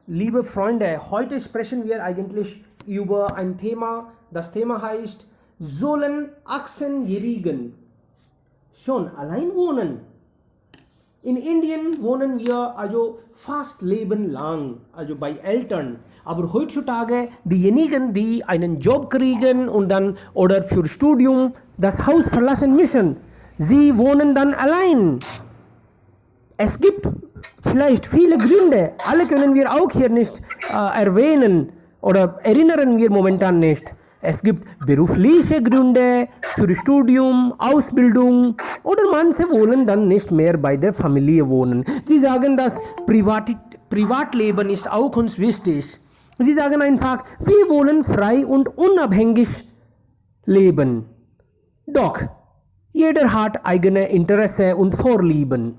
liebe Freunde, heute sprechen wir eigentlich über ein Thema. Das Thema heißt, sollen 18-Jährigen schon allein wohnen? In Indien wohnen wir also fast Leben lang, also bei Eltern. Aber heutzutage diejenigen, die einen Job kriegen und dann oder für Studium das Haus verlassen müssen, sie wohnen dann allein. Es gibt vielleicht viele Gründe, alle können wir auch hier nicht erwähnen oder erinnern wir momentan nicht. Es gibt berufliche Gründe für Studium, Ausbildung oder manche wollen dann nicht mehr bei der Familie wohnen. Sie sagen, das Privatleben ist auch uns wichtig. Sie sagen einfach, wir wollen frei und unabhängig leben. Doch, jeder hat eigene Interesse und Vorlieben.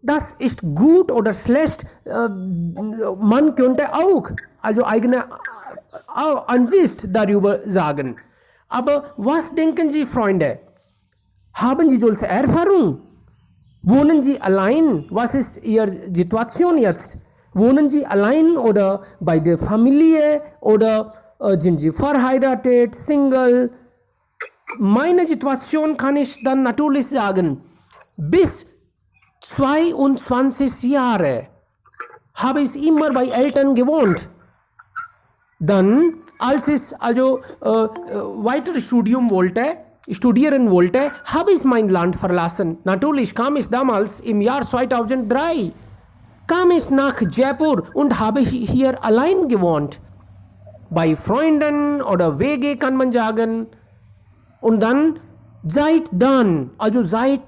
Das ist gut oder schlecht. Man könnte auch also eigene Ansicht darüber sagen. Aber was denken Sie, Freunde? Haben Sie solche Erfahrungen? Wohnen Sie allein? Was ist Ihre Situation jetzt? Wohnen Sie allein oder bei der Familie oder sind Sie verheiratet, Single? Meine Situation kann ich dann natürlich sagen, bis 22 Jahre habe ich immer bei Eltern gewohnt. Dann, als ich also weiter studieren wollte, habe ich mein Land verlassen. Natürlich kam ich damals im Jahr 2003, kam ich nach Jaipur und habe hier allein gewohnt. Bei Freunden oder WG kann man sagen. Und dann, seit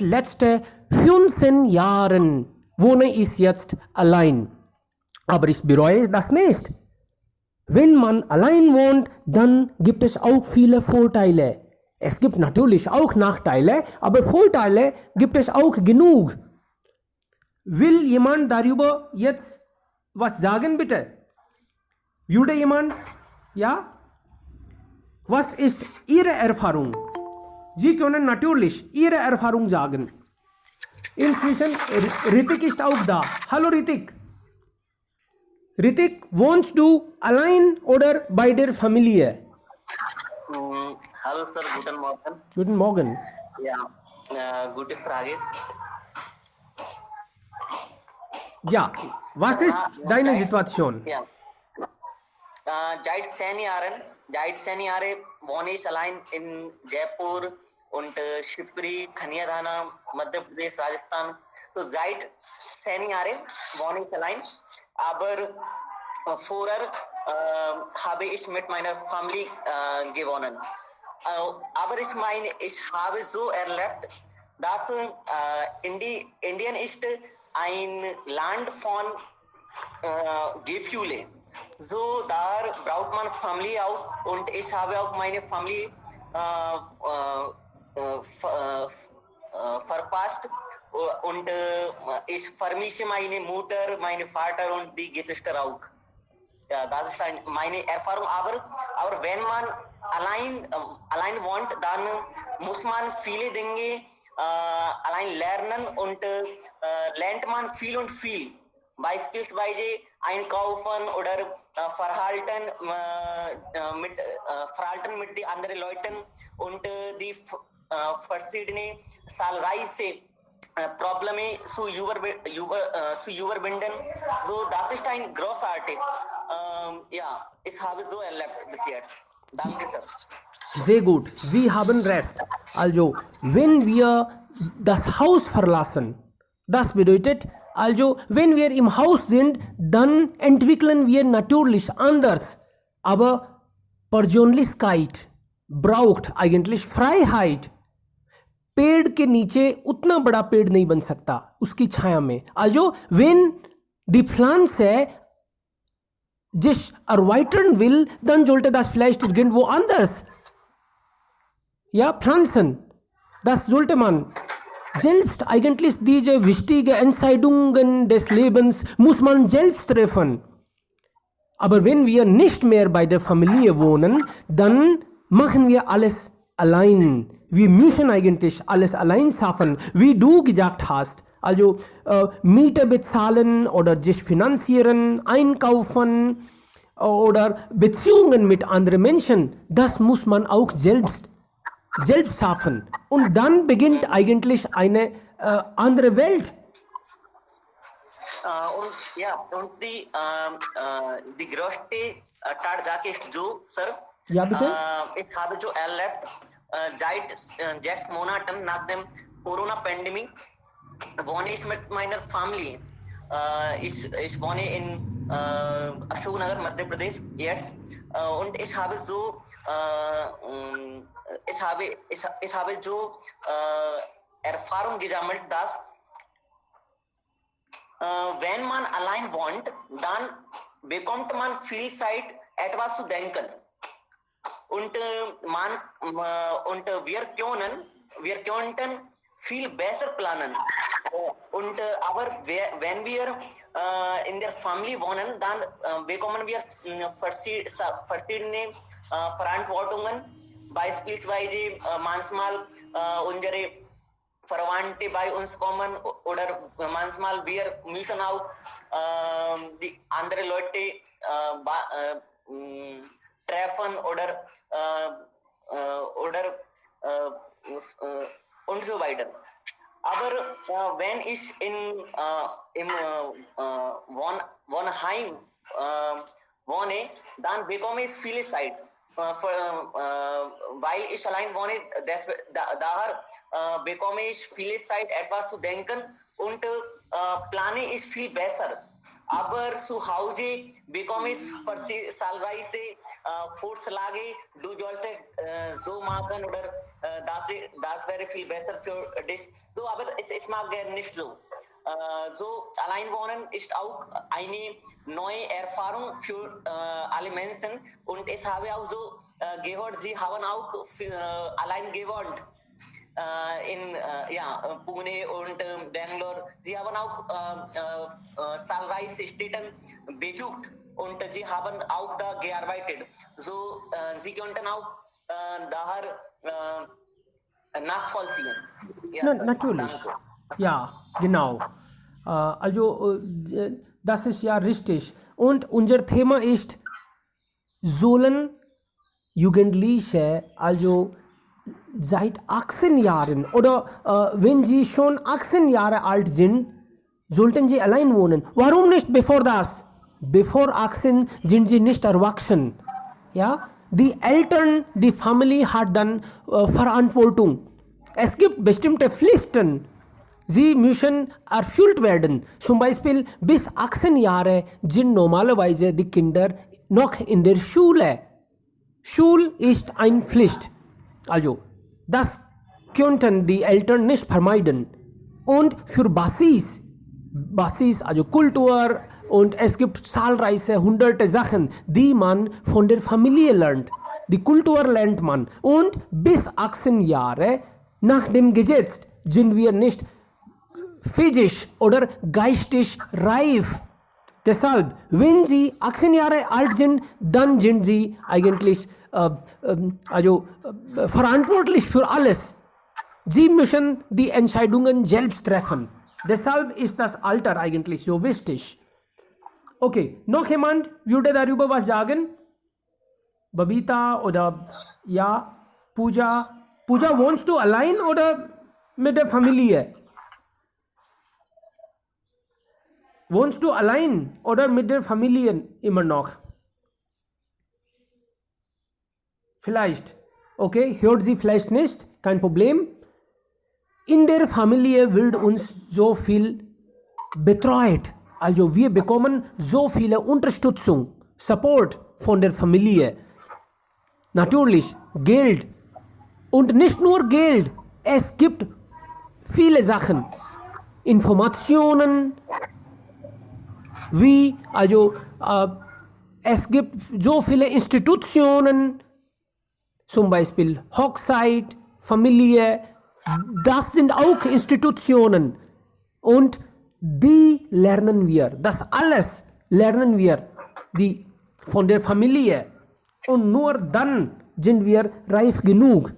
letzten 15 Jahren wohne ich jetzt allein. Aber ich bereue das nicht. Wenn man allein wohnt, dann gibt es auch viele Vorteile. Es gibt natürlich auch Nachteile, aber Vorteile gibt es auch genug. Will jemand darüber jetzt was sagen, bitte? Würde jemand? Ja? Was ist Ihre Erfahrung? Sie können natürlich Ihre Erfahrung sagen. Inzwischen, Ritik ist auch da. Hallo Ritik. Ritik, wohnst du allein oder bei der Familie? Hallo Sir, guten Morgen. Guten Morgen. Ja, gute Frage. Ja, was ist deine Situation? Ja. Seit 10 Jahren wohne ich allein in Jaipur und Shipri, Khaniadhana, Madhya Pradesh, Rajasthan. So seit 10 Jahren wohne ich allein. Aber vorher habe ich mit meiner Familie gewohnt. Aber ich habe so erlebt, dass Indien ist ein Land von Gefühle. So, da braucht man Familie auch und ich habe auch meine Familie verpasst und ich vermisse meine Mutter, meine Vater und die Geschwister auch. Ja, das ist meine Erfahrung. Aber wenn man allein wohnt, dann muss man viele Dinge allein lernen und lernt man viel und viel. Beispielsweise einkaufen oder Verhalten mit den anderen Leuten und die verschiedene zahlreiche Probleme zu überwinden. So, das ist ein großartig. Ja, ich habe so erlebt bis jetzt. Danke, Sir. Sehr gut, Sie haben recht. Also, wenn wir das Haus verlassen, das bedeutet, also wenn wir im Haus sind, dann entwickeln wir natürlich anders. Aber Persönlichkeit braucht eigentlich Freiheit. पेड़ के नीचे उतना बड़ा पेड़ नहीं बन सकता उसकी छाया में. Also wenn die Pflanze sich erweitern will, dann sollte das vielleicht irgendwo anders. Ja, Pflanzen, das sollte man. Selbst eigentlich diese wichtigen Entscheidungen des Lebens muss man selbst treffen. Aber wenn wir nicht mehr bei der Familie wohnen, dann machen wir alles allein. Wir müssen eigentlich alles allein schaffen, wie du gesagt hast. Also Miete bezahlen oder sich finanzieren, einkaufen oder Beziehungen mit anderen Menschen, das muss man auch selbst schaffen. Und dann beginnt eigentlich eine andere Welt. Und ja, und die größte Tatsache ist so, Sir. Ja, bitte? Ich habe so erlebt, seit 6 Monaten nach dem Corona-Pandemie wohne ich mit meiner Familie. Ich wohne in Ashoknagar, Madhya Pradesh jetzt. Und ich habe so, ich habe so Erfahrung gesammelt, dass wenn man allein wohnt, dann bekommt man viel Zeit, etwas zu denken. Und wir könnten viel besser planen. Aber wenn wir in der Familie wohnen, dann bekommen wir verschiedene Verantwortungen. Beispielsweise manchmal unsere Verwandte bei uns kommen oder manchmal wir müssen auch die anderen Leute treffen oder und so weiter. Aber wenn ich im Wohnheim wohne, dann bekomme ich viele Zeit. Weil ich allein wohne, daher bekomme ich viele Zeit, etwas zu denken und plane ich viel besser. Aber zu Hause bekomme ich zahlreiche Vorschläge, du solltest so machen oder das wäre viel besser für dich. So, aber ich mag gerne nicht so. So Alleinwohnen ist auch eine neue Erfahrung für alle Menschen und ich habe auch so gehört, sie haben auch allein gewohnt in Pune und Bangalore. Sie haben auch zahlreiche Städte besucht und sie haben auch da gearbeitet. So sie könnten auch daher nachvollziehen. Ja, Natürlich. danke. Ja, genau. Das ist ja richtig. Und unser Thema ist, sollen Jugendliche, also seit 18 Jahren oder wenn sie schon 18 Jahre alt sind, sollten sie allein wohnen. Warum nicht bevor das? Bevor 18 sind sie nicht erwachsen. Ja? Die Eltern, die Familie hat dann Verantwortung. Es gibt bestimmte Pflichten. Sie müssen erfüllt werden. Zum Beispiel bis 18 Jahre sind normalerweise die Kinder noch in der Schule. Schule ist eine Pflicht. Also, das könnten die Eltern nicht vermeiden. Und für Basis, also Kultur, und es gibt zahlreiche hunderte Sachen, die man von der Familie lernt. Die Kultur lernt man. Und bis 18 Jahre nach dem Gesetz sind wir nicht physisch oder geistig reif. Deshalb, wenn Sie 18 Jahre alt sind, dann sind Sie eigentlich verantwortlich für alles. Sie müssen die Entscheidungen selbst treffen. Deshalb ist das Alter eigentlich so wichtig. Okay, noch jemand würde darüber was sagen? Babita oder ja, Pooja? Pooja, wohnst du allein oder mit der Familie? Wohnst du allein oder mit der Familie immer noch? Vielleicht. Okay, hört sie vielleicht nicht, kein Problem. In der Familie wird uns so viel betreut. Also wir bekommen so viele Unterstützung, Support von der Familie. Natürlich Geld. Und nicht nur Geld, es gibt viele Sachen. Informationen, es gibt so viele Institutionen, zum Beispiel Hochzeit, Familie, das sind auch Institutionen und die lernen wir, das alles lernen wir von der Familie und nur dann sind wir reif genug.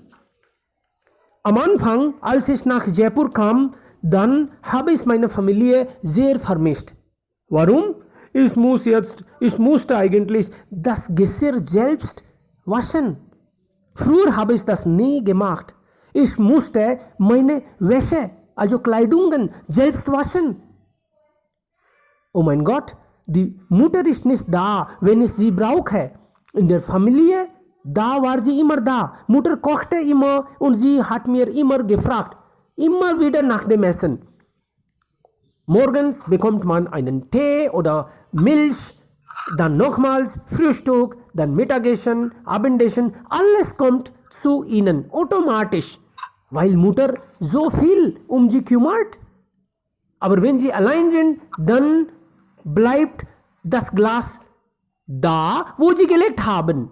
Am Anfang, als ich nach Jaipur kam, dann habe ich meine Familie sehr vermisst. Warum? Ich musste eigentlich das Geschirr selbst waschen. Früher habe ich das nie gemacht. Ich musste meine Wäsche, also Kleidungen, selbst waschen. Oh mein Gott, die Mutter ist nicht da, wenn ich sie brauche. In der Familie, da war sie immer da. Mutter kochte immer und sie hat mir immer gefragt. Immer wieder nach dem Essen. Morgens bekommt man einen Tee oder Milch, dann nochmals Frühstück, dann Mittagessen, Abendessen. Alles kommt zu ihnen automatisch, weil Mutter so viel sie kümmert. Aber wenn sie allein sind, dann bleibt das Glas da, wo sie gelegt haben.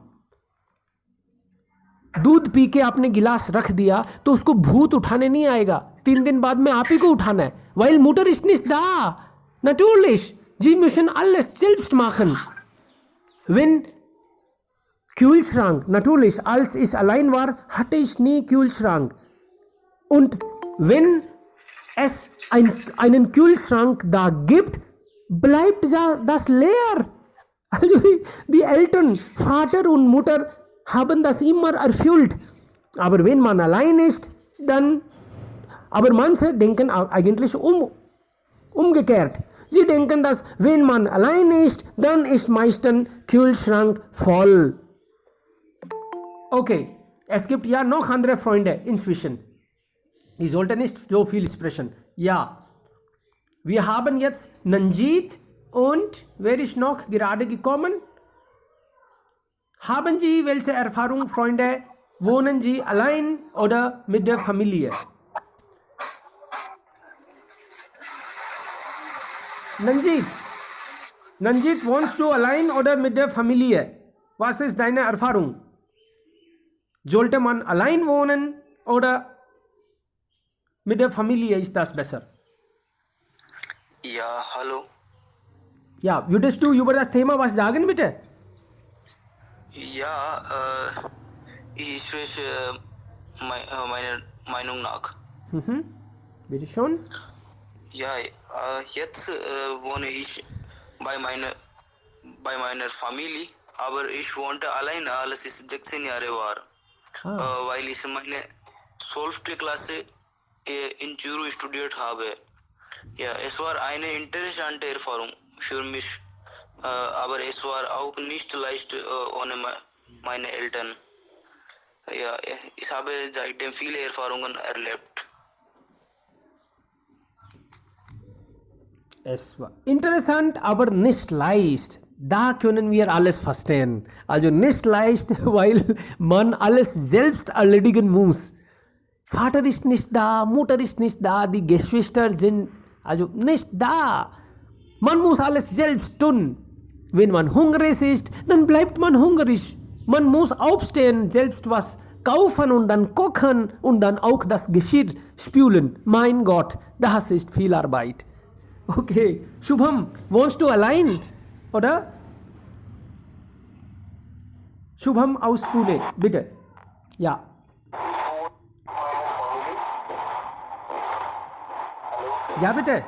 दूध पी के आपने गिलास रख दिया तो उसको भूत उठाने नहीं आएगा, 3 दिन बाद में आप ही को उठाना है, weil Mutter ist nicht da. Natürlich, sie müssen alles selbst machen. Wenn Kühlschrank, natürlich, als ich allein war, hatte ich nie Kühlschrank. Und wenn es einen Kühlschrank da gibt, bleibt das leer. Also die Eltern, Vater und Mutter haben das immer erfüllt. Aber wenn man allein ist, dann... Aber manche denken eigentlich umgekehrt. Sie denken, dass wenn man allein ist, dann ist meistens Kühlschrank voll. Okay, es gibt ja noch andere Freunde inzwischen. Ich sollte nicht so viel sprechen. Ja, wir haben jetzt Nanjit und wer ist noch gerade gekommen? Haben Sie welche Erfahrung, Freunde? Wohnen Sie allein oder mit der Familie? Nanjit, wohnst du allein oder mit der Familie? Was ist deine Erfahrung? Sollte man allein wohnen oder mit der Familie ist das besser? Ja, hallo. Ja, würdest du über das Thema was sagen, bitte? Ja, ich spreche meine Meinung nach. Bitte schon. Ja, jetzt wohne ich bei meiner Familie, aber ich wohnte alleine, als ich 16 Jahre war, weil ich meine 12. Klasse in Zürich studiert habe. Ja, es war eine interessante Erfahrung für mich, aber es war auch nicht leicht ohne meine Eltern. Ja, ich habe seitdem viele Erfahrungen erlebt. Es war interessant, aber nicht leicht. Da können wir alles verstehen. Also nicht leicht, weil man alles selbst erledigen muss. Vater ist nicht da, Mutter ist nicht da, die Geschwister sind also nicht da. Man muss alles selbst tun. Wenn man hungrig ist, dann bleibt man hungrig. Man muss aufstehen, selbst was kaufen und dann kochen und dann auch das Geschirr spülen. Mein Gott, das ist viel Arbeit. Okay, Shubham, wohnst du allein, oder? Shubham aus Pune, bitte. Ja. Ja, bitte.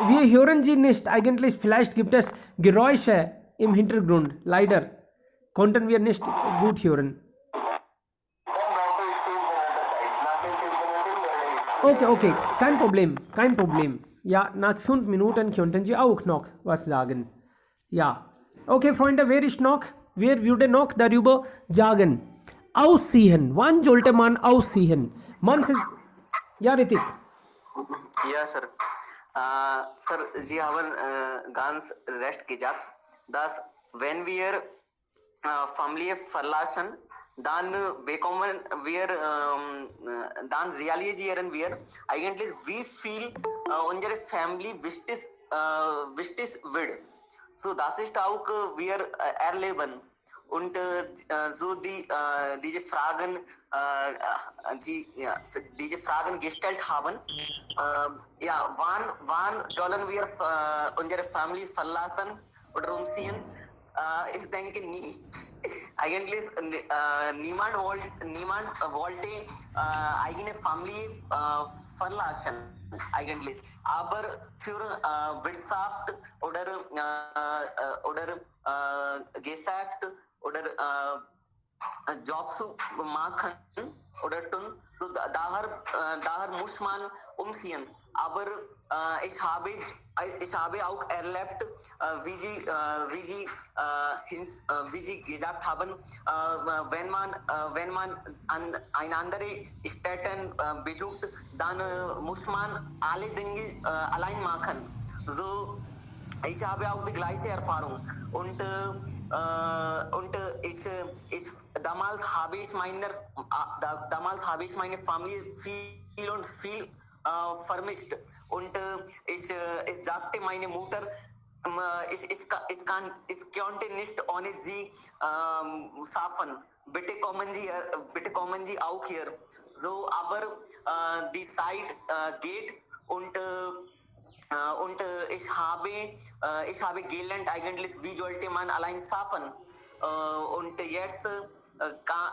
Wir hören Sie nicht. Eigentlich, vielleicht gibt es Geräusche im Hintergrund. Leider konnten wir nicht gut hören. Okay, kein Problem. Ja, nach 5 Minuten könnten Sie auch noch was sagen. Ja, okay, Freunde, wer würde noch darüber sagen? Ausziehen, wann sollte man ausziehen? Ja, Ritik. Ja, Sir. Sir, Sie haben ganz recht gesagt, dass wenn wir Familie verlassen, dann bekommen wir, dann realisieren wir eigentlich, wie viel unsere Family wichtig wird. So, das ist auch wir erleben. und so diese Fragen diese Fragen gestellt haben. Ja, wann sollen wir unsere Familie verlassen oder umziehen? Ich denke nie. Eigentlich niemand wollte eigene Familie verlassen. Eigentlich. Aber für Wirtschaft oder Geschäft oder Jobs zu machen oder tun, so daher muss man umziehen. Aber ich habe auch erlebt, wie Sie gesagt haben, wenn man an eine andere Städte besucht, dann muss man alle Dinge allein machen. So, ich habe auch die gleiche Erfahrung und damals habe ich meine Familie viel und viel vermisst und ich sagte meine Mutter, ich konnte nicht ohne sie schaffen. Bitte kommen Sie auch hier. So, aber die Zeit geht und ich habe gelernt eigentlich, wie sollte man allein schaffen. Und jetzt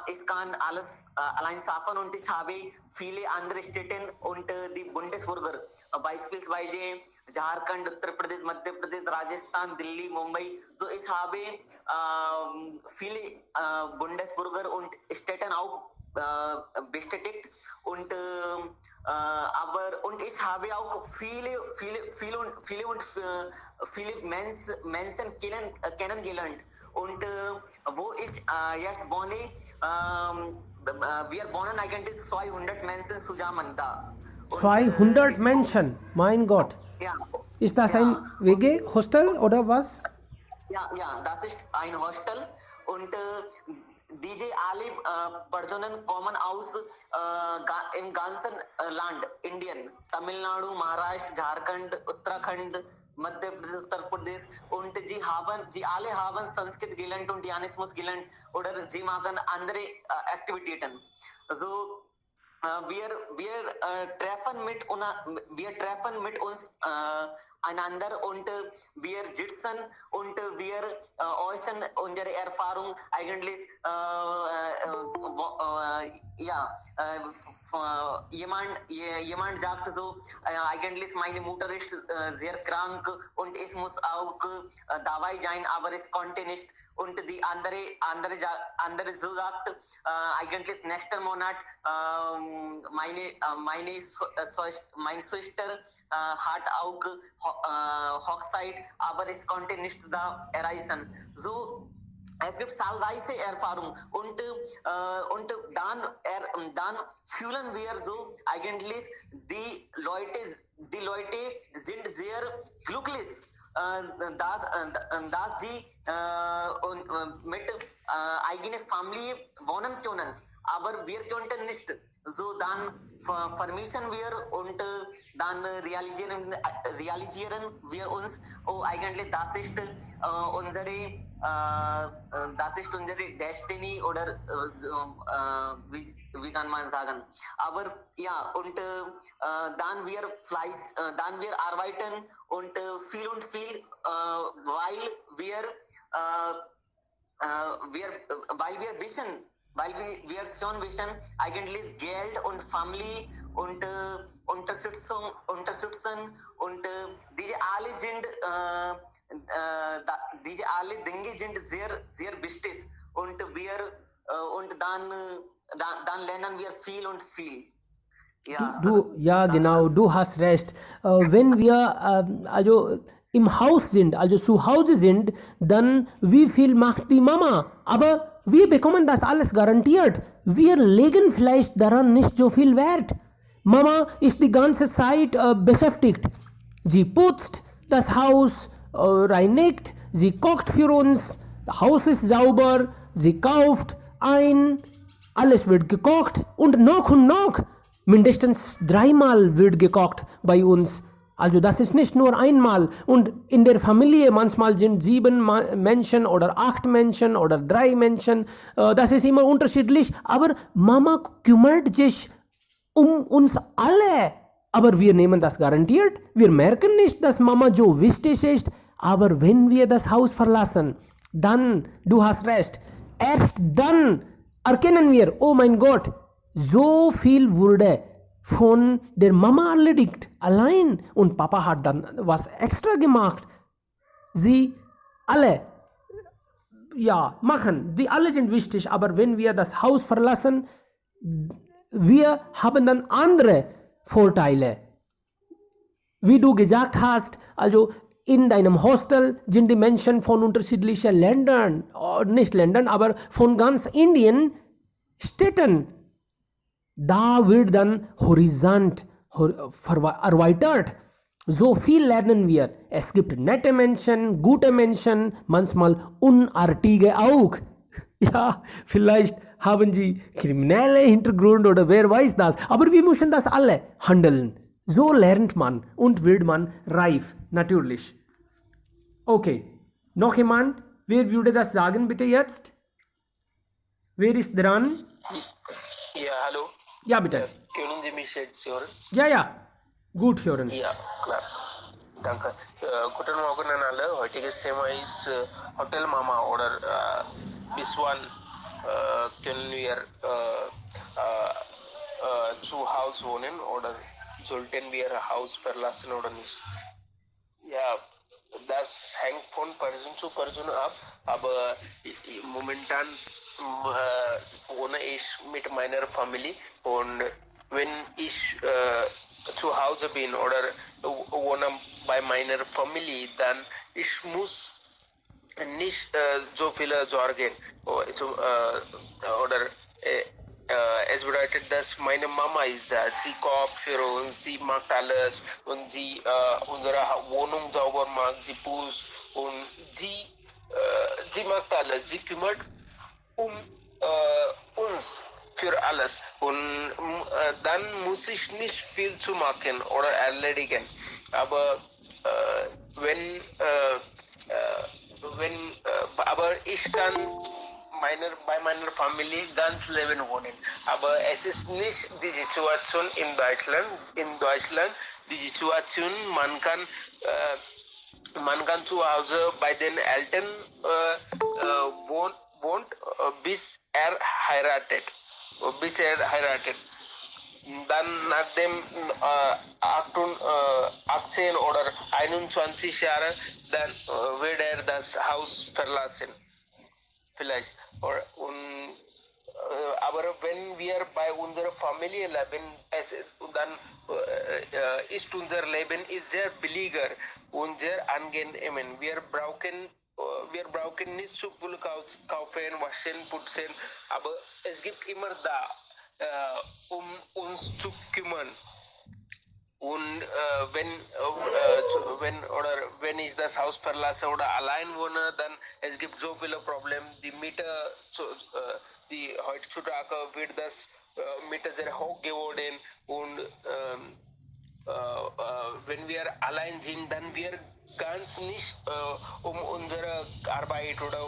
ich kann alles allein schaffen und ich habe viele andere Städte und die Bundesbürger, beispielsweise Jharkhand, Uttar Pradesh, Madhya Pradesh, Rajasthan, Delhi, Mumbai. So ich habe viele Bundesbürger und Städte auch bestätigt und ich habe auch viele Menschen kennengelernt und wo ich jetzt wohne, wir wohnen eigentlich 200 Menschen zusammen da. Und, 200 Menschen, mein Gott. Ja. Ist das Ja. ein WG-Hostel oder was? Ja, das ist ein Hostel und diese alle Personen kommen aus im ganzen Land, Indien, Tamil Nadu, Maharashtra, Jharkhand, Uttarakhand, Madhya Pradesh, Uttar Pradesh und sie alle haben Sanskrit gelernt und Janismus gelernt oder sie machen andere Aktivitäten. Also wir treffen mit uns einander und wir sitzen und wir äußern unsere Erfahrung eigentlich jemand sagt so eigentlich meine Mutter ist sehr krank und ich muss auch dabei sein, aber ich konnte nicht und die andere so sagt eigentlich nächsten Monat meine Schwester hat auch Hochzeit, aber ich konnte nicht da erreichen. So, es gibt zahlreiche Erfahrungen und dann fühlen wir so eigentlich die Leute sind sehr glücklich, dass sie mit eigener Familie wohnen können. Aber wir konnten nicht. So dann vermissen wir und dann realisieren wir uns, oh eigentlich das ist unsere Destiny oder wie kann man sagen. Aber ja, und dann wir arbeiten und viel weil wir schon wissen, eigentlich Geld und Familie und Unterstützung und diese alle Dinge sind sehr wichtig und dann lernen wir viel und viel. Ja. Ja, genau, du hast recht. Wenn wir also im Haus sind, also zu Hause sind, dann wie viel macht die Mama? Aber wir bekommen das alles garantiert. Wir legen vielleicht daran nicht so viel Wert. Mama ist die ganze Zeit beschäftigt. Sie putzt das Haus, reinigt, sie kocht für uns, das Haus ist sauber, sie kauft ein, alles wird gekocht und noch mindestens 3-mal wird gekocht bei uns. Also das ist nicht nur einmal und in der Familie manchmal sind 7 Menschen oder 8 Menschen oder 3 Menschen, das ist immer unterschiedlich, aber Mama kümmert sich um uns alle. Aber wir nehmen das garantiert, wir merken nicht, dass Mama so wichtig ist, aber wenn wir das Haus verlassen, dann, du hast recht, erst dann erkennen wir, oh mein Gott, so viel wurde von der Mama erledigt, allein. Und Papa hat dann was extra gemacht. Sie alle, ja, machen, die alle sind wichtig, aber wenn wir das Haus verlassen, wir haben dann andere Vorteile. Wie du gesagt hast, also in deinem Hostel sind die Menschen von unterschiedlichen Ländern, nicht Ländern, aber von ganz Indien, Städten. Da wird dann Horizont erweitert. So viel lernen wir. Es gibt nette Menschen, gute Menschen, manchmal unartige auch. Ja, vielleicht haben sie kriminelle Hintergrund oder wer weiß das. Aber wir müssen das alle handeln. So lernt man und wird man reif, natürlich. Okay, noch jemand? Wer würde das sagen bitte jetzt? Wer ist dran? Ja, hallo. Ja, bitte. Können Sie mich jetzt hören? Ja, gut hören. Ja, klar. Danke. Guten Morgen an alle. Heutiges Thema ist Hotel Mama oder bis wann können wir zu Hause wohnen oder sollten wir Haus verlassen oder nicht? Ja, das hängt von Person zu Person ab, aber momentan wohne ich mit meiner Familie und wenn ich zu Hause bin oder wohne bei meiner Familie, dann ich muss nicht so viele Sorgen oder es bedeutet, dass meine Mama ist da, sie kocht für uns, sie macht alles und sie unsere Wohnung sauber macht, sie putzt und sie macht alles, sie kümmert um uns für alles und dann muss ich nicht viel zu machen oder erledigen, aber aber ich kann bei meiner Familie ganz leben wohnen. Aber es ist nicht die Situation in Deutschland. In Deutschland die Situation, man kann zu Hause bei den Eltern wohnt bis er heiratet. Dann nach dem 18 oder 21 Jahre, dann wird er das Haus verlassen. Vielleicht. Aber wenn wir bei unserer Familie leben, dann ist unser Leben sehr billiger und sehr angenehm. Wir brauchen nicht so viel kaufen, waschen, putzen, aber es gibt immer da, um uns zu kümmern. Und wenn ich das Haus verlasse oder allein wohne, dann es gibt so viele Probleme. Die Miete, die heutzutage wird das Miete sehr hoch geworden und wenn wir allein sind, dann wir ganz nicht um unsere Arbeit oder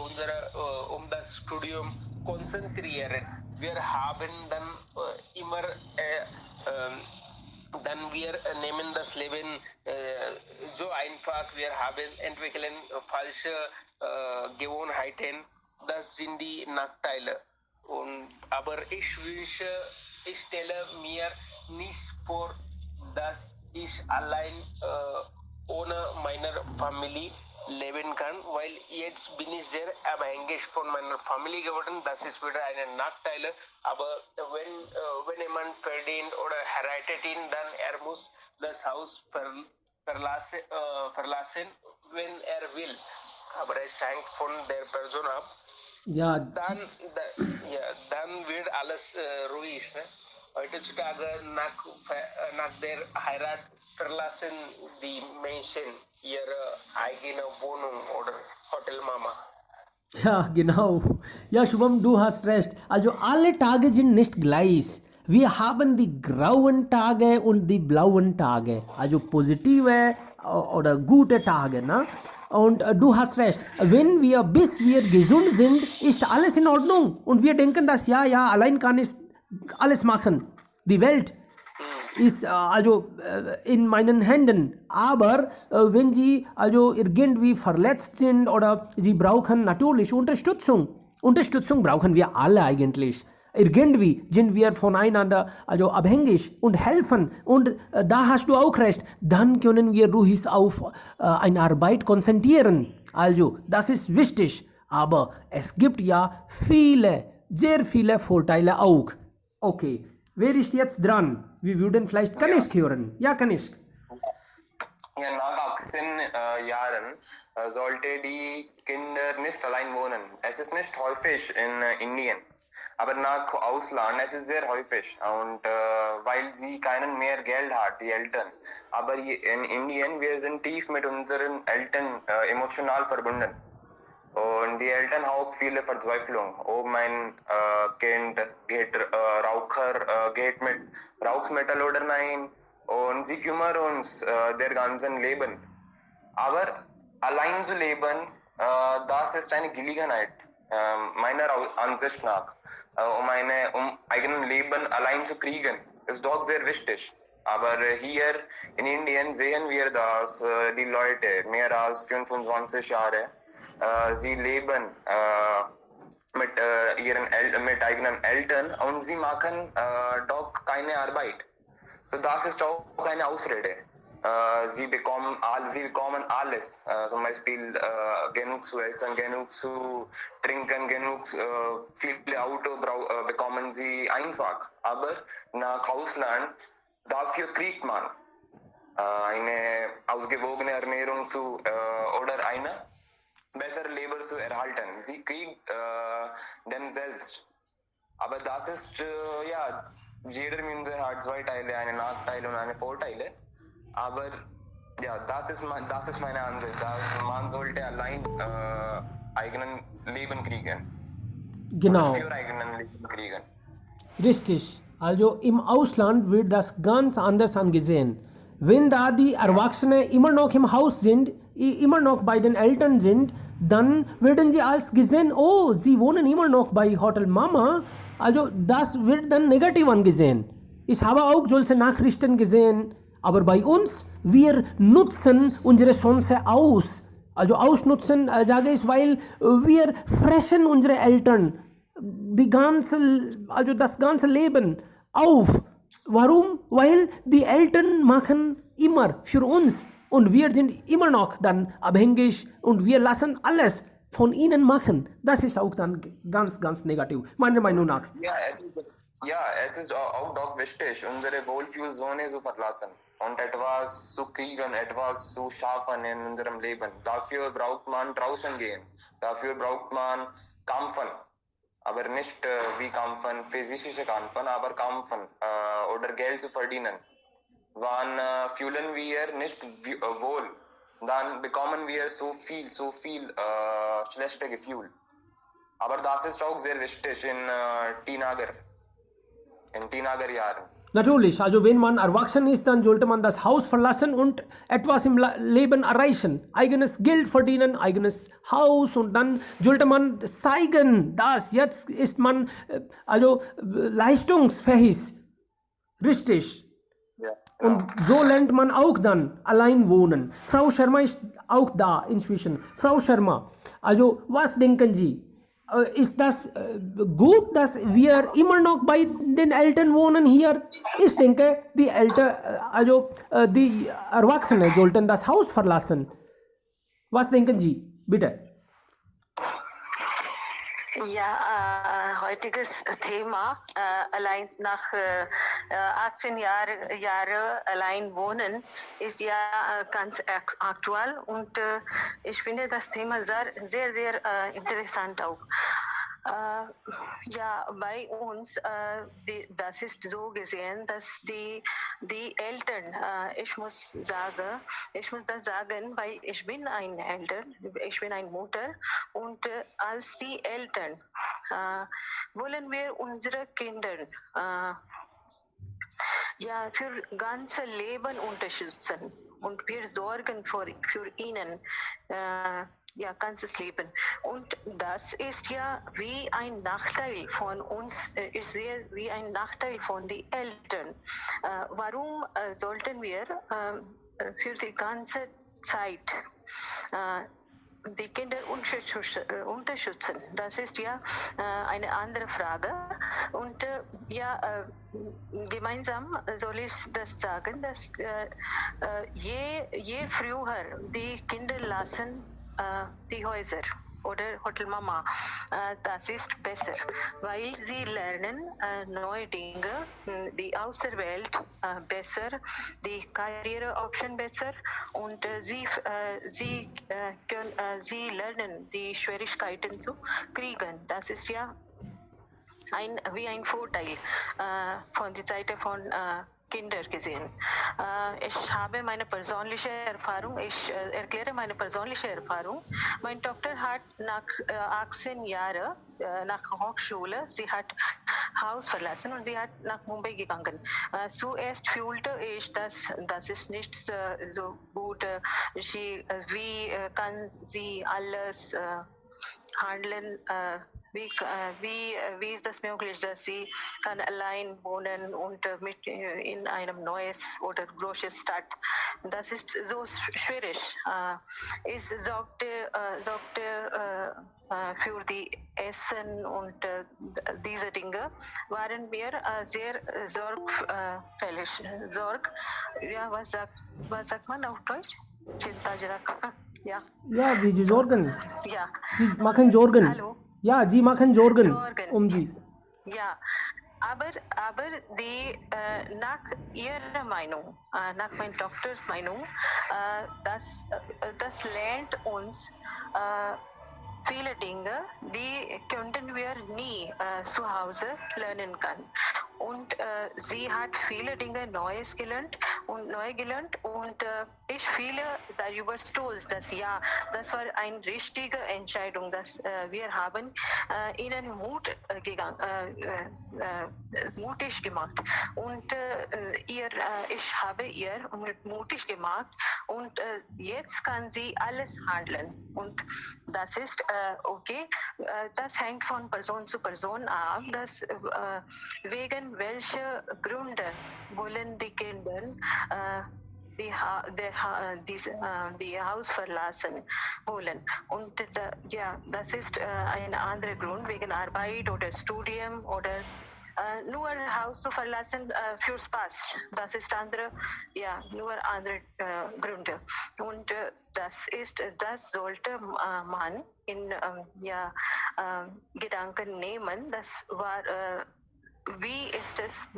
um das Studium konzentrieren. Wir haben dann immer dann wir nehmen das Leben so einfach, wir entwickeln falsche Gewohnheiten, das sind die Nachteile. Aber ich stelle mir nicht vor, dass ich allein ohne meine Familie leben kann, weil jetzt bin ich sehr abhängig von meiner Familie geworden. Das ist wieder ein Nachteil. Aber wenn jemand verdient oder heiratet ihn, dann muss das Haus verlassen, wenn er will. Aber es hängt von der Person ab. Ja. Dann wird alles ruhig. Ne? Heutzutage nach der Heirat verlassen die Menschen ihre eigene Wohnung oder Hotel Mama. Ja, genau. Ja, Shubham, du hast recht. Also alle Tage sind nicht gleich. Wir haben die grauen Tage und die blauen Tage. Also positive oder gute Tage, ne? Und du hast recht. Bis wir gesund sind, ist alles in Ordnung. Und wir denken, dass ja, allein kann ich alles machen. Die Welt ist in meinen Händen. Aber wenn sie also irgendwie verletzt sind oder sie brauchen natürlich Unterstützung. Unterstützung brauchen wir alle eigentlich. Irgendwie sind wir voneinander also abhängig und helfen. Und da hast du auch recht. Dann können wir ruhig auf eine Arbeit konzentrieren. Also, das ist wichtig. Aber es gibt ja sehr viele Vorteile auch. Okay, wer ist jetzt dran? Wir würden vielleicht Kanishk hören. Ja, Kanishk. Ja, nach 18 Jahren sollte die Kinder nicht allein wohnen. Es ist nicht häufig in Indien, aber nach Ausland es ist sehr häufig. Und weil sie keinen mehr Geld hat, die Eltern. Aber in Indien, wir sind tief mit unseren Eltern emotional verbunden. Und die Eltern haben viele Verzweiflung. Oh, mein Kind geht geht mit Rauchsmittel oder nein. Und sie kümmern uns der ganzen Leben. Aber allein zu leben, das ist eine Gelegenheit, meiner Ansicht nach. Um eigenes Leben allein zu kriegen, ist doch sehr wichtig. Aber hier in Indien sehen wir, dass die Leute mehr als 25 Jahre sie leben mit eigenen Eltern und sie machen doch keine Arbeit. So das ist auch eine Ausrede. Sie bekommen alles, zum Beispiel genug zu essen, genug zu trinken, genug viele Auto bekommen sie einfach. Aber nach Ausland, dafür kriegt man eine ausgewogene Ernährung oder eine bessere Leben zu erhalten. Sie kriegt dem selbst. Aber das ist, jeder Mensch hat zwei Teile, eine Nachteile und eine Vorteile. Aber ja, das ist meine Ansicht. Man sollte allein eigenen Leben kriegen. Genau. Für eigenen Leben kriegen. Richtig. Also im Ausland wird das ganz anders angesehen. Wenn da die Erwachsenen immer noch im Haus sind, immer noch bei den Eltern sind, dann werden sie als gesehen, oh, sie wohnen immer noch bei Hotel Mama. Also das wird dann negativ angesehen. Ich habe auch solche Nachrichten gesehen. Aber bei uns, wir nutzen unsere Chance aus. Also ausnutzen, sage ich, weil wir fressen unsere Eltern das ganze Leben auf. Warum? Weil die Eltern machen immer für uns und wir sind immer noch dann abhängig und wir lassen alles von ihnen machen. Das ist auch dann ganz, ganz negativ, meiner Meinung nach. Ja, es ist auch doch wichtig, unsere Wohlfühlzone zu verlassen und etwas zu kriegen, etwas zu schaffen in unserem Leben. Dafür braucht man draußen gehen. Dafür braucht man kämpfen. Aber nicht wie kämpfen, physische kämpfen, aber kämpfen oder Geld zu verdienen. Wann fühlen wir nicht wohl, dann bekommen wir so viel schlechte Gefühl. Aber das ist auch sehr wichtig in Teenagerjahren. Natürlich, also wenn man erwachsen ist, dann sollte man das Haus verlassen und etwas im Leben erreichen. Eigenes Geld verdienen, eigenes Haus und dann sollte man zeigen, dass jetzt ist man leistungsfähig. Richtig. Ja. Und so lernt man auch dann allein wohnen. Frau Sharma ist auch da inzwischen. Frau Sharma, also was denken Sie? Ist das gut, dass wir immer noch bei den Eltern wohnen hier? Ich denke, die Erwachsenen sollten das Haus verlassen. Was denken Sie? Bitte. Ja, heutiges Thema, allein nach 18 Jahre allein wohnen, ist ja ganz aktuell und ich finde das Thema sehr, sehr interessant auch. Bei uns, das ist so gesehen, dass die Eltern, ich muss das sagen, weil ich bin eine Mutter und als die Eltern wollen wir unsere Kinder ja, für ganze Leben unterstützen und wir sorgen für ihnen, ja, ganzes Leben. Und das ist ja wie ein Nachteil von uns, ich sehe wie ein Nachteil von den Eltern. Warum sollten wir für die ganze Zeit die Kinder unterstützen? Das ist ja eine andere Frage. Und gemeinsam soll ich das sagen, dass je früher die Kinder lassen die Häuser oder Hotel Mama, das ist besser, weil sie lernen neue Dinge, die Außerwelt besser, die Karriere-Option besser und sie lernen die Schwierigkeiten zu kriegen. Das ist ja wie ein Vorteil von der Seite von Kinder gesehen. Ich habe meine persönliche Erfahrung, ich erkläre meine persönliche Erfahrung. Meine Tochter hat nach 18 Jahren nach Hochschule, sie hat Haus verlassen und sie hat nach Mumbai gegangen. Zuerst fühlte ich, dass das ist nicht so gut. Wie kann sie alles handeln? Wie ist das möglich, dass sie kann allein wohnen und mit in einem neues oder großes Stadt? Das ist so schwierig. Es sorgte für die Essen und diese Dinge waren wir sehr sorgfältig. Ja, was sagt man auf Deutsch? Chintajrak. Ja. Ja, die Sorgen. Ja. Die machen Sorgen. Hallo. Ja, sie machen Sorgen Sorgen. um sie. Ja, aber die nach ihrer Meinung, nach meiner Tochters Meinung, das lernt uns viele Dinge, die könnten wir nie zu Hause lernen können. Und sie hat viele Dinge Neues gelernt und ich fühle darüber stolz, dass ja, das war eine richtige Entscheidung, dass wir haben ihnen mutig gemacht und ich habe ihr mutig gemacht und jetzt kann sie alles handeln und das ist okay. Das hängt von Person zu Person ab, dass wegen welcher Gründe wollen die Kinder die Haus verlassen wollen. Und das ist ein anderer Grund, wegen Arbeit oder Studium oder nur Haus zu verlassen für Spaß. Das ist nur andere Gründe. Und das sollte man in Gedanken nehmen. Das war wie ist es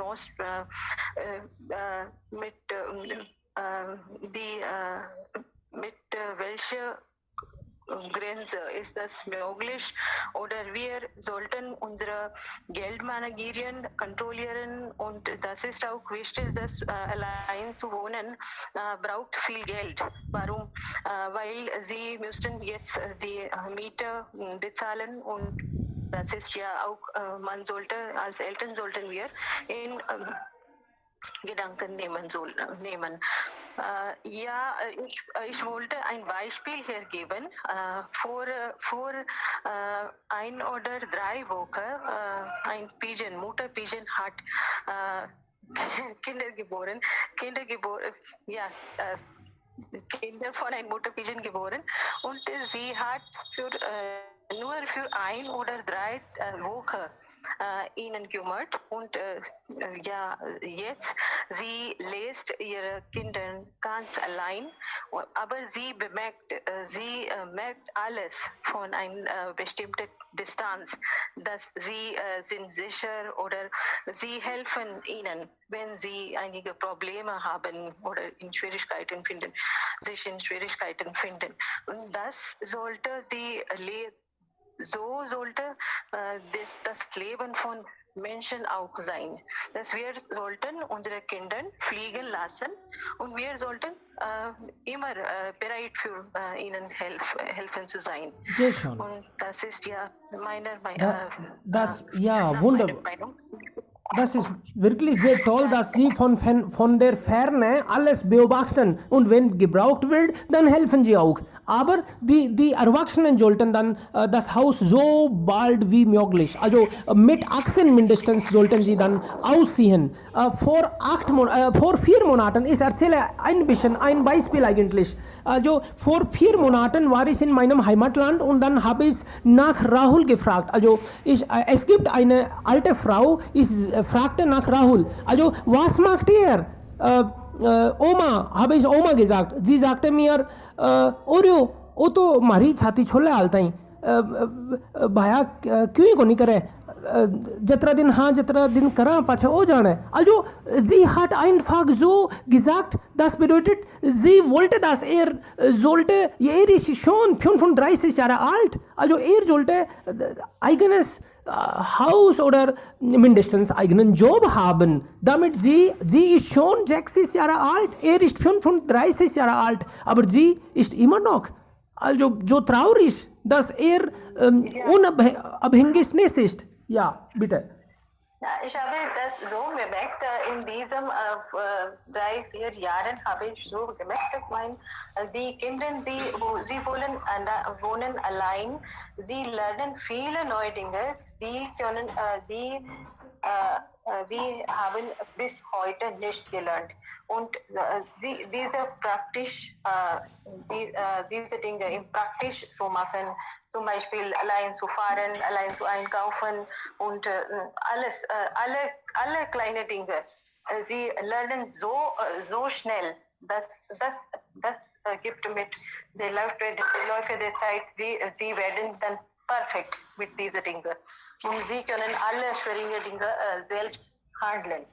mit welcher Grenze ist das möglich oder wir sollten unsere Geld managieren, kontrollieren und das ist auch wichtig, dass allein zu wohnen braucht viel Geld. Warum? Weil sie müssten jetzt die Miete bezahlen und das ist ja auch, als Eltern sollten wir in Gedanken nehmen. Ich wollte ein Beispiel hier geben. Vor 1 oder 3 Wochen ein Mutter-Pigeon hat Kinder von einem Mutter-Pigeon geboren und sie hat nur für 1 oder 3 Wochen ihnen kümmert und jetzt sie lässt ihre Kinder ganz allein, aber sie merkt alles von einer bestimmten Distanz, dass sie sind sicher oder sie helfen ihnen, wenn sie einige Probleme haben oder sich in Schwierigkeiten finden. Und das sollte das Leben von Menschen auch sein. Dass wir sollten unsere Kinder fliegen lassen und wir sollten immer bereit für ihnen helfen zu sein. Sehr schön. Und das ist ja meine wunderbar. Meinung. Das ist wirklich sehr toll, dass Sie von der Ferne alles beobachten und wenn gebraucht wird, dann helfen Sie auch. Aber die Erwachsenen sollten dann das Haus so bald wie möglich, also mit 18 mindestens sollten Sie dann ausziehen. Vor 4 Monaten, ich erzähle ein Beispiel eigentlich. Also vor 4 Monaten war ich in meinem Heimatland und dann habe ich nach Rahul gefragt. Also es gibt eine alte Frau, ich fragte nach Rahul. Also was macht ihr? Oma, habe ich Oma gesagt. Sie sagte mir, Oreo, वो तो मारी छाती छोले हालता ही भाया क्यों को नहीं करे जतरा दिन करा पाछे ओ जाने also sie hat einfach so gesagt, das bedeutet sie wollte, dass sollte ist schon 35 Jahre alt, also sollte eigenes Haus oder mindestens eigenen Job haben, damit sie ist schon 60 Jahre alt, ist 35 Jahre alt, aber sie ist immer noch, also so traurig, dass unabhängig nicht ist. Ja, bitte. Ja, ich habe das so gemerkt, in diesen 3-4 Jahren habe ich so gemerkt, dass die Kinder, sie wohnen allein, sie lernen viele neue Dinge, wir haben bis heute nicht gelernt. Und diese Dinge im praktisch so machen, zum Beispiel allein zu fahren, allein zu einkaufen und alle kleine Dinge. Sie lernen so schnell. Das gibt mit der Laufe der Zeit, sie werden dann perfekt mit diesen Dingen. Und sie können alle schwierige Dinge selbst handeln.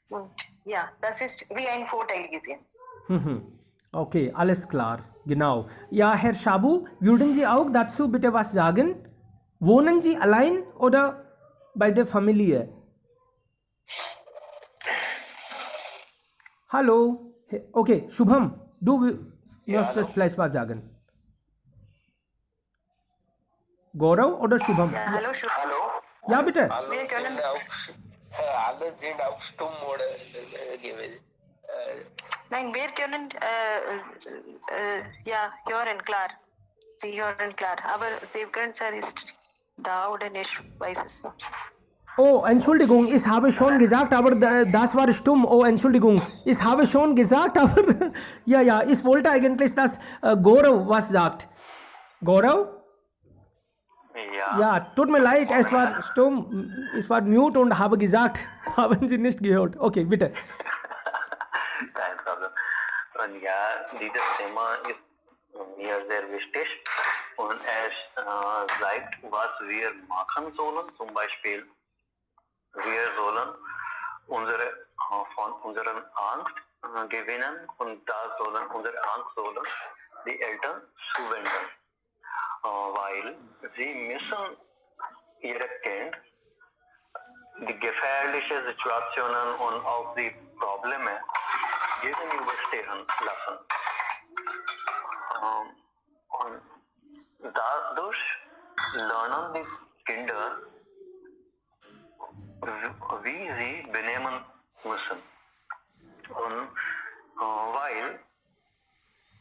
Und ja, das ist wie ein Vorteil gesehen. Okay, alles klar, genau. Ja, Herr Shabu, würden Sie auch dazu bitte was sagen? Wohnen Sie allein oder bei der Familie? Hallo? Okay, Shubham, du möchtest vielleicht was sagen? Gaurav oder Shubham? Ja, hallo, Hallo? Ja, bitte. Wir können alle sind auf Stummmode gewesen. Nein, wir können hören, klar. Sie hören klar. Aber der Grenzer ist da oder nicht, weiß es nicht. Oh, Entschuldigung, ich habe schon gesagt, aber das war stumm. Oh, Entschuldigung, ich habe schon gesagt, aber ja, ich wollte eigentlich, dass Gaurav was sagt. Gaurav? Ja, tut mir leid, es war stumm, ich war mute und habe gesagt, haben Sie nicht gehört. Okay, bitte. Kein Problem. Und ja, dieses Thema ist mir sehr wichtig und es zeigt, was wir machen sollen. Zum Beispiel, wir sollen von unseren Angst gewinnen und unsere Angst sollen die Eltern zuwenden. Weil sie müssen ihre Kind die gefährlichen Situationen und auch die Probleme gegenüberstehen lassen. Und dadurch lernen die Kinder, wie sie benehmen müssen. Und weil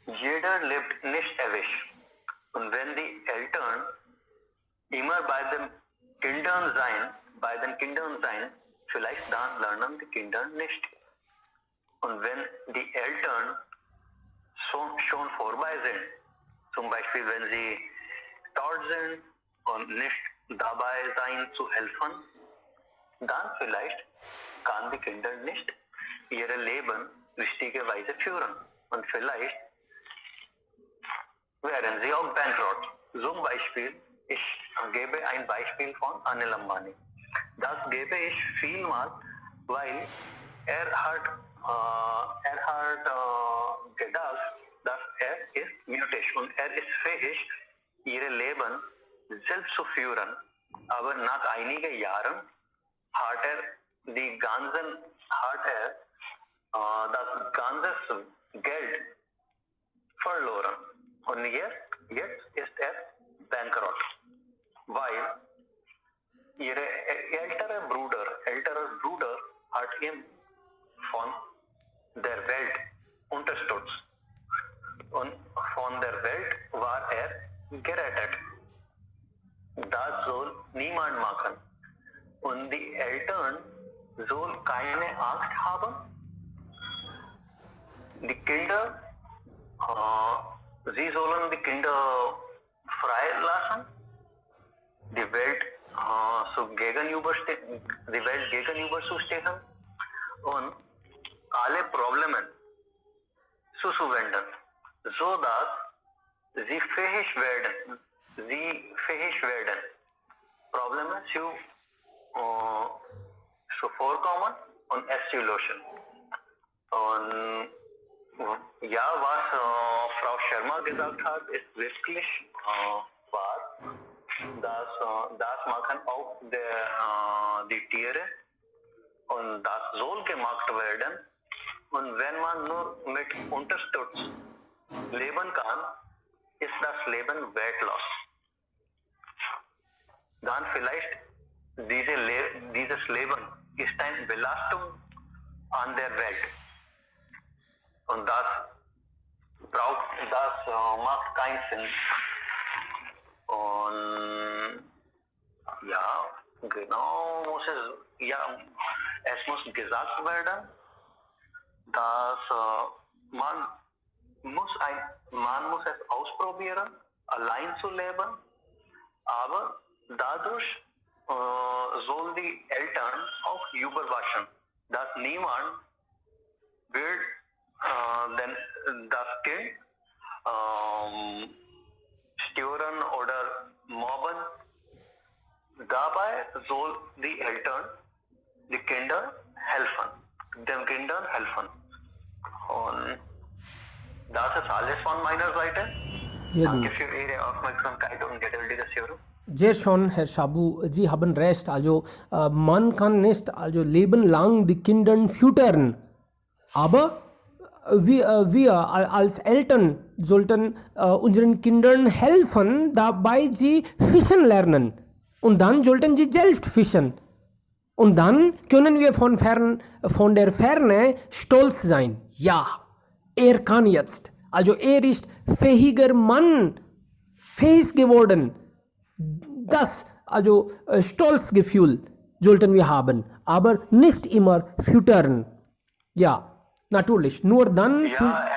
jeder lebt nicht ewig. Und wenn die Eltern immer bei den Kindern sein, vielleicht dann lernen die Kinder nicht. Und wenn die Eltern schon vorbei sind, zum Beispiel wenn sie tot sind und nicht dabei sein zu helfen, dann vielleicht kann die Kinder nicht ihr Leben richtige Weise führen. Und vielleicht werden sie auch bankrott. Zum Beispiel, ich gebe ein Beispiel von Anil Ambani. Das gebe ich vielmal, weil er hat gedacht, dass er ist mutig und er ist fähig, ihr Leben selbst zu führen. Aber nach einigen Jahren hat er das ganze Geld verloren. Und jetzt ist er bankrott, weil ihr älterer Bruder ihm von der Welt unterstützt. Und von der Welt war gerettet. Das soll niemand machen. Und die Eltern sollen keine Angst haben. Die Kinder, sie sollen die Kinder freilassen. Die Welt gegenüberzustehen und alle Probleme zuzuwenden, so dass sie fähig werden, Probleme zu vorkommen und es zu lösen. Und ja, was Frau Sharma gesagt hat, ist wirklich wahr. Das machen auch die Tiere und das soll gemacht werden. Und wenn man nur mit Unterstützung leben kann, ist das Leben wertlos. Dann vielleicht dieses Leben ist eine Belastung an der Welt. Und das macht keinen Sinn. Und ja, genau es muss gesagt werden, dass man muss es ausprobieren, allein zu leben, aber dadurch sollen die Eltern auch überwachen, dass niemand will das Kind stören oder mobben. Dabei soll die Eltern den Kindern helfen. Und das ist alles von meiner Seite. Danke für Ihre Aufmerksamkeit und geduldiges Hören. Sehr schön, Herr Shabu, Sie haben recht. Also man kann nicht Leben lang die Kindern füttern, aber wir als Eltern sollten unseren Kindern helfen, dabei sie fischen lernen. Und dann sollten sie selbst fischen. Und dann können wir von der Ferne stolz sein. Ja, er kann jetzt. Also er ist fähiger Mann, fähig geworden. Das, Stolzgefühl sollten wir haben, aber nicht immer füttern. Ja, natürlich, nur dann... Ja,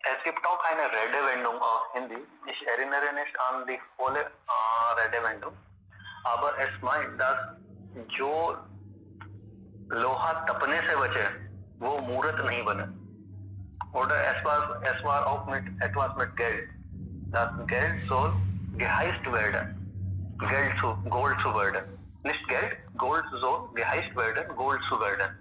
es gibt auch eine Redewendung auf Hindi. Ich erinnere nicht an die volle Redewendung. Aber es meint, dass जो लोहा तपने से बचे वो मूर्त नहीं बने. Oder es war auch etwas mit Geld. Das Geld soll geheißt werden. Gold zu werden. Nicht Geld, Gold soll geheißt werden, Gold zu werden.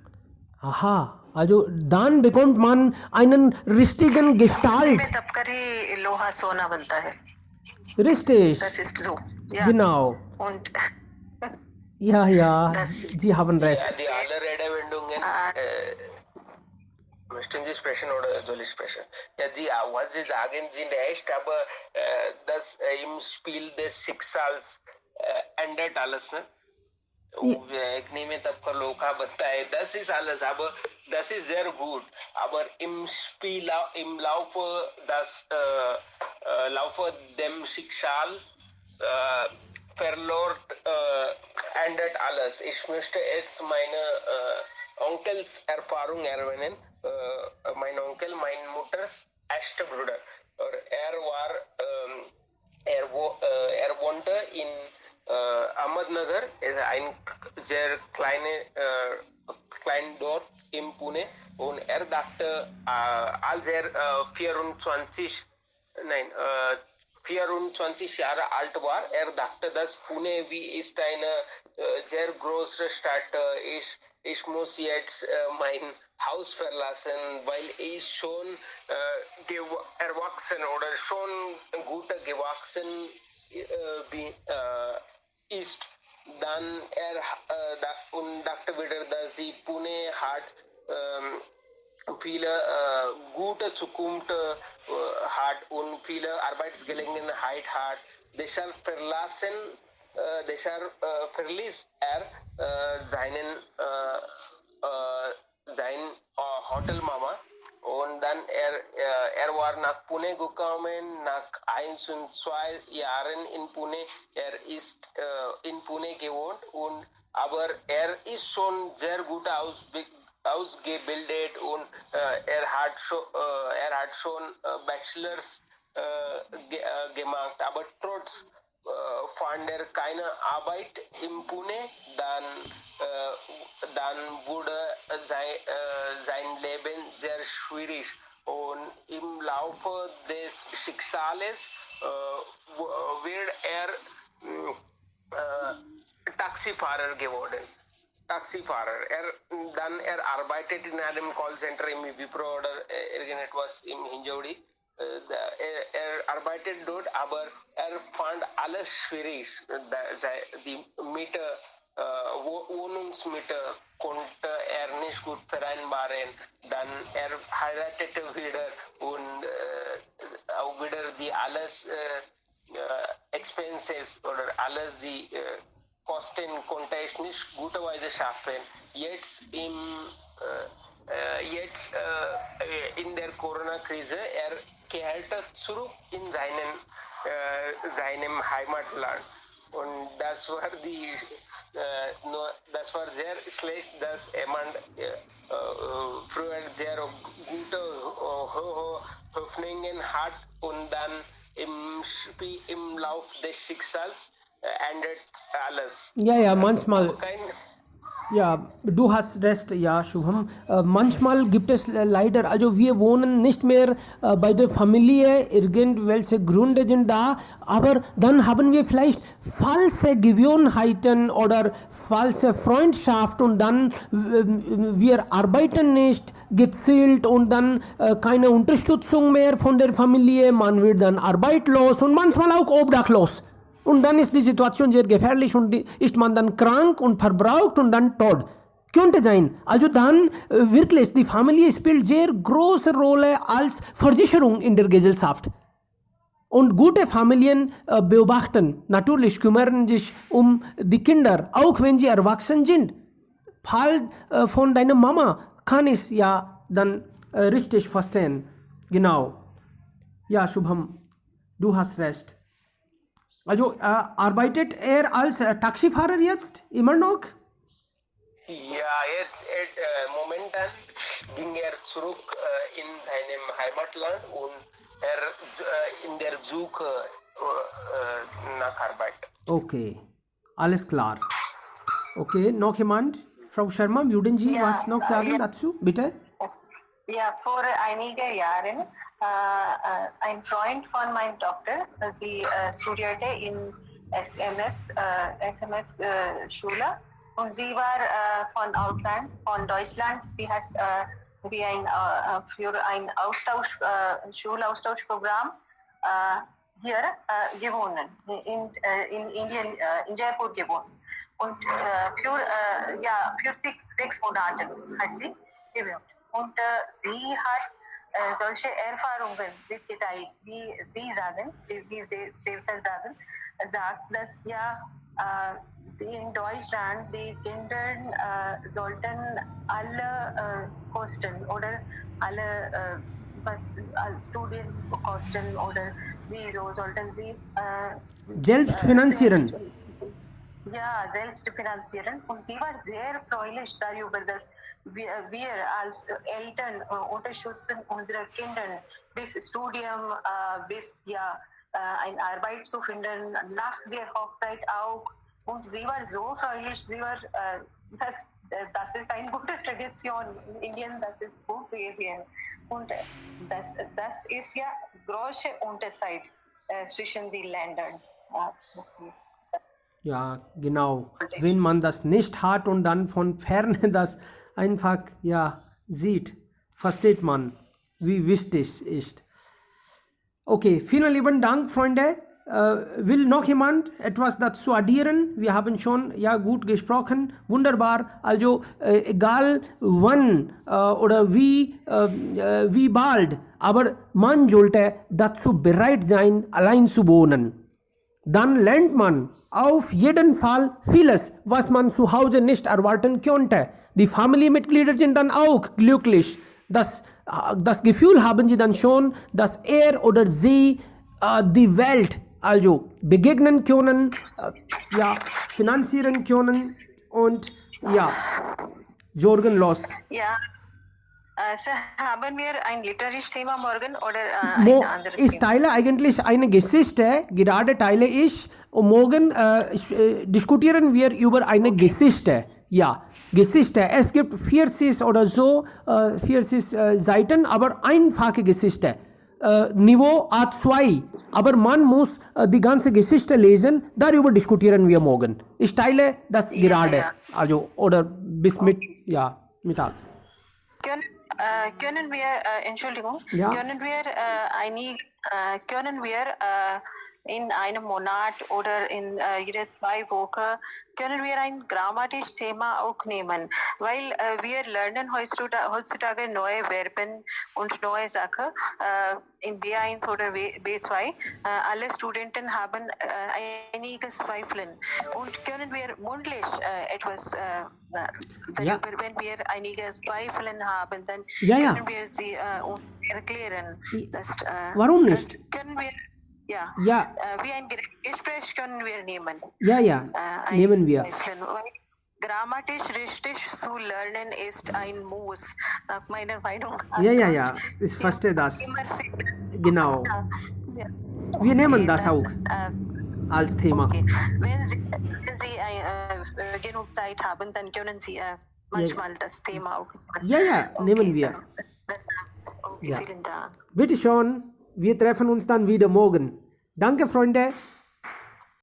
Aha, also dann bekommt man einen richtigen Gestalt. में तपकर ही लोहा सोना बनता है. Richtig. Das ist so. Ja. Genau. Und Ja, Sie haben recht. Ja, die alle Redewendungen möchten Sie sprechen oder soll ich sprechen? Ja, was Sie sagen, sind echt, aber das im Spiel des Schicksals ändert alles, ne? Ekni में तब का लोहा बनता है, das ist alles, aber das ist sehr gut. Aber im Spiel, im Laufe dem Schicksals verlor ändert alles. Ich möchte jetzt meine Onkels Erfahrung erwähnen. Mein Onkel, mein Mutters erster Bruder. Er wohnte in Ahmednagar, ein sehr kleines Dorf im Pune, und er dachte, als er 24 Jahre alt war, er dachte, dass Pune ist eine sehr große Stadt. Ich muss jetzt mein Haus verlassen, weil ich schon erwachsen oder schon gut gewachsen ist. Dann und dachte wieder, dass die Pune hat viele gute Zukunft hat und viele Arbeitsgelegenheit hat. Deshalb verließ er seinen ohne gekommen nach 1 und 2 Jahren in Pune. Er ist in Pune gewohnt und aber er ist schon sehr gut ausgebildet und er hat schon Bachelors gemacht, aber trotz fand er keine Arbeit in Pune, dann wurde sein Leben sehr schwierig und im Laufe des Schicksals wird er Taxifahrer geworden. Taxifahrer. Er arbeitet in einem Callcenter im Wipro oder irgendetwas im Hinjodi. Er arbeitet dort, aber er fand alles schwierig. Die Miete, Wohnungsmiete konnte er nicht gut vereinbaren. Dann er heiratete wieder und auch wieder die alles Expenses oder alles die Kosten konnte ich nicht guterweise schaffen. Jetzt in der Corona-Krise, er kehrte zurück in seinem Heimatland. Und das war sehr schlecht, dass jemand früher sehr gute Hoffnungen hat und dann im Lauf des Schicksals ändert alles. Ja, manchmal. Ja, du hast recht, ja, Shubham. Manchmal gibt es leider, also wir wohnen nicht mehr bei der Familie, irgendwelche Gründe sind da, aber dann haben wir vielleicht falsche Gewohnheiten oder falsche Freundschaft und dann wir arbeiten nicht gezielt und dann keine Unterstützung mehr von der Familie, man wird dann arbeitslos und manchmal auch obdachlos. Und dann ist die Situation sehr gefährlich und ist man dann krank und verbraucht und dann tot. Könnte sein. Also dann wirklich, die Familie spielt sehr große Rolle als Versicherung in der Gesellschaft. Und gute Familien beobachten, natürlich kümmern sich um die Kinder, auch wenn sie erwachsen sind. Fall von deiner Mama kann ich ja dann richtig verstehen. Genau. Ja, Shubham, du hast recht. Also arbeitet er als Taxifahrer jetzt immer noch? Ja, momentan ging er zurück in seinem Heimatland und er in der Suche nach Arbeit. Okay, alles klar. Okay, noch jemand? Frau Sharma, würden Sie was noch sagen dazu? Bitte? Ja, vor einigen Jahren ein Freund von meiner Tochter, sie studierte in SMS Schule und sie war von Ausland, von Deutschland. Sie hat für ein Schulaustauschprogramm hier gewonnen, in Indien, in Jaipur gewonnen. Und für 6 Monate hat sie gewonnen. Und sie hat solche Erfahrungen mitgeteilt, wie Sie sagen, sagt, dass in Deutschland die Kinder sollten alle Kosten oder alle Studienkosten oder wieso sollten sie selbst finanzieren. Selbst finanzieren. Und sie war sehr freudig darüber, dass wir als Eltern unterstützen unsere Kinder bis Studium, bis eine Arbeit zu finden, nach der Hochzeit auch. Und sie war so freudig, das ist eine gute Tradition in Indien, das ist gut zu sehen. Und das ist ja große Unterschied zwischen den Ländern. Ja, genau. Wenn man das nicht hat und dann von Ferne das einfach sieht, versteht man, wie wichtig ist. Okay, vielen lieben Dank, Freunde. Will noch jemand etwas dazu addieren? Wir haben schon gut gesprochen. Wunderbar. Also egal wann oder wie bald, aber man sollte dazu bereit sein, allein zu wohnen. Dann lernt man auf jeden Fall vieles, was man zu Hause nicht erwarten könnte. Die Familienmitglieder sind dann auch glücklich, dass Das Gefühl haben sie dann schon, dass er oder sie die Welt also begegnen können, ja, finanzieren können und ja, sorgenlos. Ja, Sir, haben wir ein literarisches Thema morgen oder ein anderes Ich Thema? teile eigentlich eine Geschichte, gerade teile ich und morgen diskutieren wir über eine Geschichte. Ja, Geschichte. Es gibt 40 oder so, 40 Seiten, aber einfache Geschichte. Niveau A2. Aber man muss die ganze Geschichte lesen, darüber diskutieren wir morgen. Ich teile das gerade, ja. also oder bis mittags. Können wir, Entschuldigung, Ja. können wir in einem Monat oder in jede 2 Wochen, können wir ein grammatisches Thema auch nehmen, weil wir lernen heutzutage neue Verben und neue Sachen in B1 oder B2. Alle Studenten haben einige Zweifeln und können wir mündlich etwas darüber, wenn wir einige Zweifeln haben, dann Ja. können wir sie uns erklären. Warum nicht? Das können wir, ja. Ja. Wie ein Gespräch können wir nehmen. Ja, nehmen wir. Weil grammatisch richtig zu lernen ist ein Muss, nach meiner Meinung. Ja, ich verstehe das. Genau. Ja. Wir nehmen Okay, das dann, auch als Thema. Okay. Wenn Sie genug Zeit haben, dann können Sie manchmal das Thema auch. Ja, nehmen wir. Okay, Ja. vielen Dank. Bitte schon, wir treffen uns dann wieder morgen. Danke, Freunde.